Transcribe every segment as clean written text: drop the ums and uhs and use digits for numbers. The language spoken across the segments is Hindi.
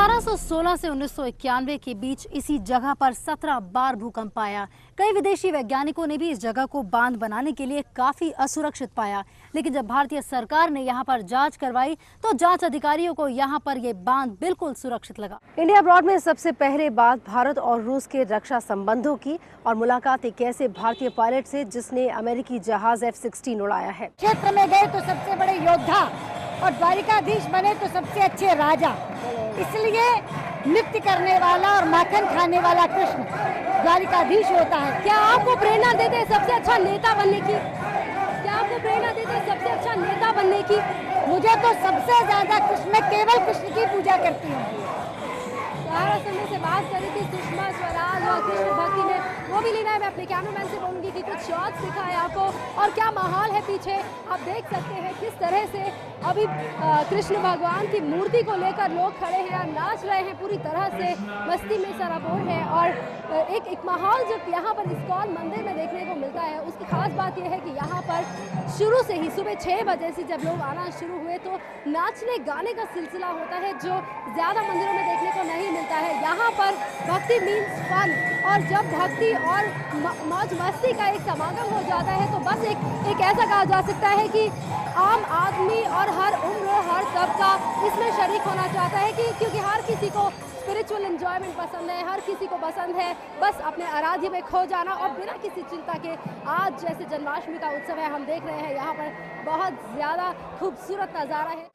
1816 से 1991 के बीच इसी जगह पर 17 बार भूकंप आया। कई विदेशी वैज्ञानिकों ने भी इस जगह को बांध बनाने के लिए काफी असुरक्षित पाया, लेकिन जब भारतीय सरकार ने यहां पर जांच करवाई तो जांच अधिकारियों को यहां पर ये बांध बिल्कुल सुरक्षित लगा। इंडिया अब्रॉड में सबसे पहले बात भारत और रूस के रक्षा संबंधों की और मुलाकात एक ऐसे भारतीय पायलट से जिसने अमेरिकी जहाज F-16 उड़ाया है। क्षेत्र में गए तो सबसे बड़े योद्धा और द्वारिकाधीश बने तो सबसे अच्छे राजा, इसलिए नृत्य करने वाला और माखन खाने वाला कृष्ण द्वारिकाधीश होता है। क्या आपको प्रेरणा देते हैं सबसे अच्छा नेता बनने की? क्या आपको प्रेरणा देते हैं सबसे अच्छा नेता बनने की? मुझे तो सबसे ज्यादा कृष्ण, मैं केवल कृष्ण की पूजा करती हूँ। समय से बात करी थी सुषमा स्वराज और कृष्ण भक्ति में, वो भी लेना है। मैं अपने कैमरामैन से बोलूंगी कि कुछ शॉट्स दिखाएं आपको और क्या माहौल है पीछे। आप देख सकते हैं किस तरह से अभी कृष्ण भगवान की मूर्ति को लेकर लोग खड़े हैं और नाच रहे हैं, पूरी तरह से मस्ती में सराबोर है। और एक माहौल जो यहाँ पर इस्कॉन मंदिर में देखने को मिलता है, उसकी खास बात यह है कि यहाँ पर शुरू से ही सुबह 6 बजे से जब लोग आना शुरू हुए तो नाचने गाने का सिलसिला होता है जो ज़्यादा मंदिरों में देखने को नहीं मिलता है। यहाँ पर भक्ति मीन्स फन, और जब भक्ति और मौज मस्ती का एक समागम हो जाता है तो बस एक ऐसा कहा जा सकता है कि आम आदमी और हर उम्र हर तबका इसमें शरीक होना चाहता है क्योंकि हर किसी को स्पिरिचुअल एंजॉयमेंट पसंद है, हर किसी को पसंद है बस अपने आराध्य में खो जाना और बिना किसी चिंता के। आज जैसे जन्माष्टमी का उत्सव है, हम देख रहे हैं यहाँ पर बहुत ज़्यादा खूबसूरत नज़ारा है।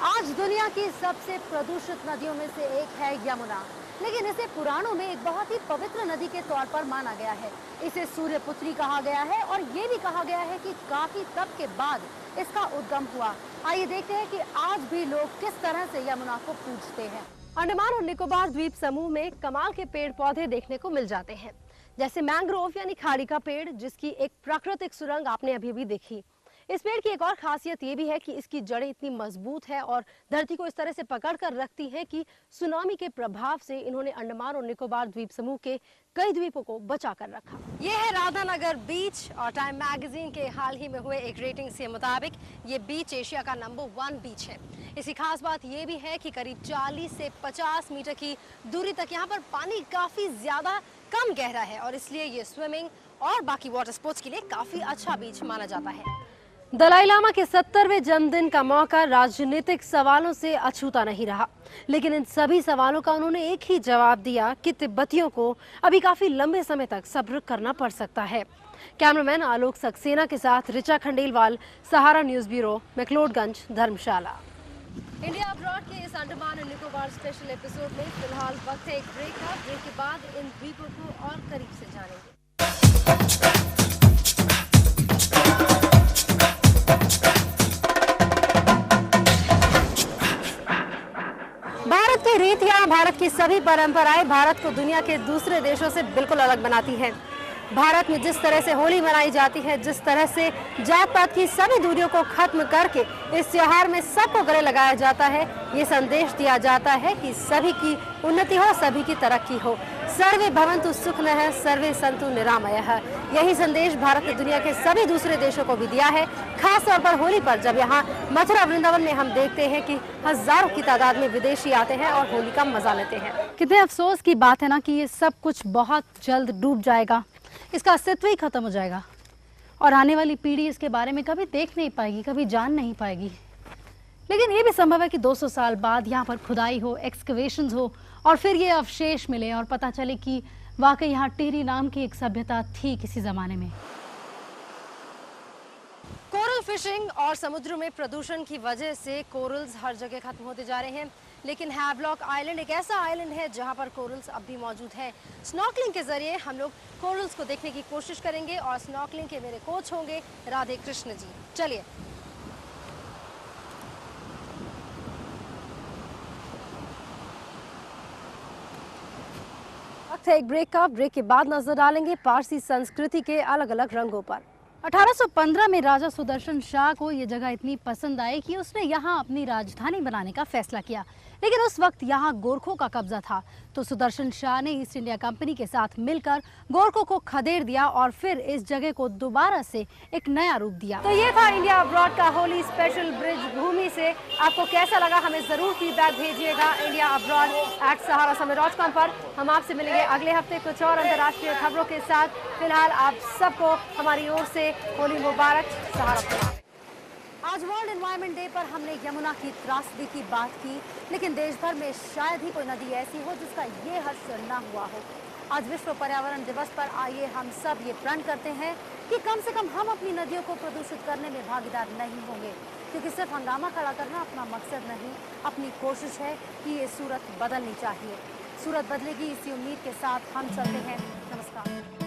आज दुनिया की सबसे प्रदूषित नदियों में से एक है यमुना, लेकिन इसे पुराणों में एक बहुत ही पवित्र नदी के तौर पर माना गया है। इसे सूर्यपुत्री कहा गया है और ये भी कहा गया है कि काफी तप के बाद इसका उद्गम हुआ। आइए देखते हैं कि आज भी लोग किस तरह से यमुना को पूजते हैं। अंडमान और निकोबार द्वीप समूह में कमाल के पेड़ पौधे देखने को मिल जाते हैं, जैसे मैंग्रोव यानी खाड़ी का पेड़, जिसकी एक प्राकृतिक सुरंग आपने अभी भी देखी। इस पेड़ की एक और खासियत ये भी है कि इसकी जड़ें इतनी मजबूत है और धरती को इस तरह से पकड़ कर रखती हैं कि सुनामी के प्रभाव से इन्होंने अंडमान और निकोबार द्वीप समूह के कई द्वीपों को बचा कर रखा। ये है राधानगर बीच और टाइम मैगजीन के हाल ही में हुए एक रेटिंग के मुताबिक ये बीच एशिया का नंबर 1 बीच है। इसकी खास बात ये भी है कि करीब 40 से 50 मीटर की दूरी तक यहाँ पर पानी काफी ज्यादा कम गहरा है और इसलिए ये स्विमिंग और बाकी वाटर स्पोर्ट्स के लिए काफी अच्छा बीच माना जाता है। दलाई लामा के 70वें जन्मदिन का मौका राजनीतिक सवालों से अछूता नहीं रहा, लेकिन इन सभी सवालों का उन्होंने एक ही जवाब दिया कि तिब्बतियों को अभी काफी लंबे समय तक सब्र करना पड़ सकता है। कैमरामैन आलोक सक्सेना के साथ रिचा खंडेलवाल, सहारा न्यूज ब्यूरो, मैक्लोडगंज, धर्मशाला। इंडिया अब्रॉड के इस अंडमान और निकोबार स्पेशल एपिसोड में फिलहाल वक्त है एक ब्रेक का। ब्रेक के बाद इन द्वीपों को और करीब से जानेंगे। भारत की रीतियां, भारत की सभी परंपराएं भारत को दुनिया के दूसरे देशों से बिल्कुल अलग बनाती हैं। भारत में जिस तरह से होली मनाई जाती है, जिस तरह से जात पात की सभी दूरियों को खत्म करके इस त्योहार में सबको गले लगाया जाता है, ये संदेश दिया जाता है कि सभी की उन्नति हो, सभी की तरक्की हो। सर्वे भवन्तु सुखिनः, सर्वे सन्तु निरामयः। यही संदेश भारत ने दुनिया के सभी दूसरे देशों को भी दिया है। खास तौर पर होली पर जब यहाँ मथुरा वृंदावन में हम देखते हैं कि हजारों की तादाद में विदेशी आते हैं और होली का मजा लेते हैं। कितने अफसोस की बात है ना कि ये सब कुछ बहुत जल्द डूब जाएगा, इसका अस्तित्व ही खत्म हो जाएगा और आने वाली पीढ़ी इसके बारे में कभी देख नहीं पाएगी, कभी जान नहीं पाएगी। लेकिन ये भी संभव है कि 200 साल बाद यहाँ पर खुदाई हो, एक्सकवेशंस हो और फिर ये अवशेष मिले और पता चले कि वाकई यहाँ टिहरी नाम की एक सभ्यता थी किसी जमाने में। कोरल फिशिंग और समुद्र में प्रदूषण की वजह से कोरल्स हर जगह खत्म होते जा रहे हैं, लेकिन हैवलॉक आइलैंड एक ऐसा आइलैंड है जहां पर कोरल्स अब भी मौजूद है। स्नॉर्कलिंग के जरिए हम लोग कोरल्स को देखने की कोशिश करेंगे और स्नॉर्कलिंग के मेरे कोच होंगे राधे कृष्ण जी। चलिए। वक्त है एक ब्रेक का। ब्रेक के बाद नजर डालेंगे पारसी संस्कृति के अलग अलग रंगों पर। 1815 में राजा सुदर्शन शाह को ये जगह इतनी पसंद आई कि उसने यहाँ अपनी राजधानी बनाने का फैसला किया। लेकिन उस वक्त यहाँ गोरखों का कब्जा था, तो सुदर्शन शाह ने ईस्ट इंडिया कंपनी के साथ मिलकर गोरखों को खदेड़ दिया और फिर इस जगह को दोबारा से एक नया रूप दिया। तो ये था इंडिया अब्रॉड का होली स्पेशल ब्रिज भूमि से। आपको कैसा लगा हमें जरूर फीडबैक भेजिएगा इंडिया अब्रॉड @sahara.com पर। हम आपसे मिलेंगे अगले हफ्ते कुछ और अंतर्राष्ट्रीय खबरों के साथ। फिलहाल आप सबको हमारी ओर से होली मुबारक। सहारा। आज वर्ल्ड एनवायरनमेंट डे पर हमने यमुना की त्रासदी की बात की, लेकिन देश भर में शायद ही कोई नदी ऐसी हो जिसका ये हर्ष ना हुआ हो। आज विश्व पर्यावरण दिवस पर आइए हम सब ये प्रण करते हैं कि कम से कम हम अपनी नदियों को प्रदूषित करने में भागीदार नहीं होंगे, क्योंकि सिर्फ हंगामा खड़ा करना अपना मकसद नहीं, अपनी कोशिश है कि ये सूरत बदलनी चाहिए। सूरत बदलेगी, इसी उम्मीद के साथ हम चलते हैं। नमस्कार।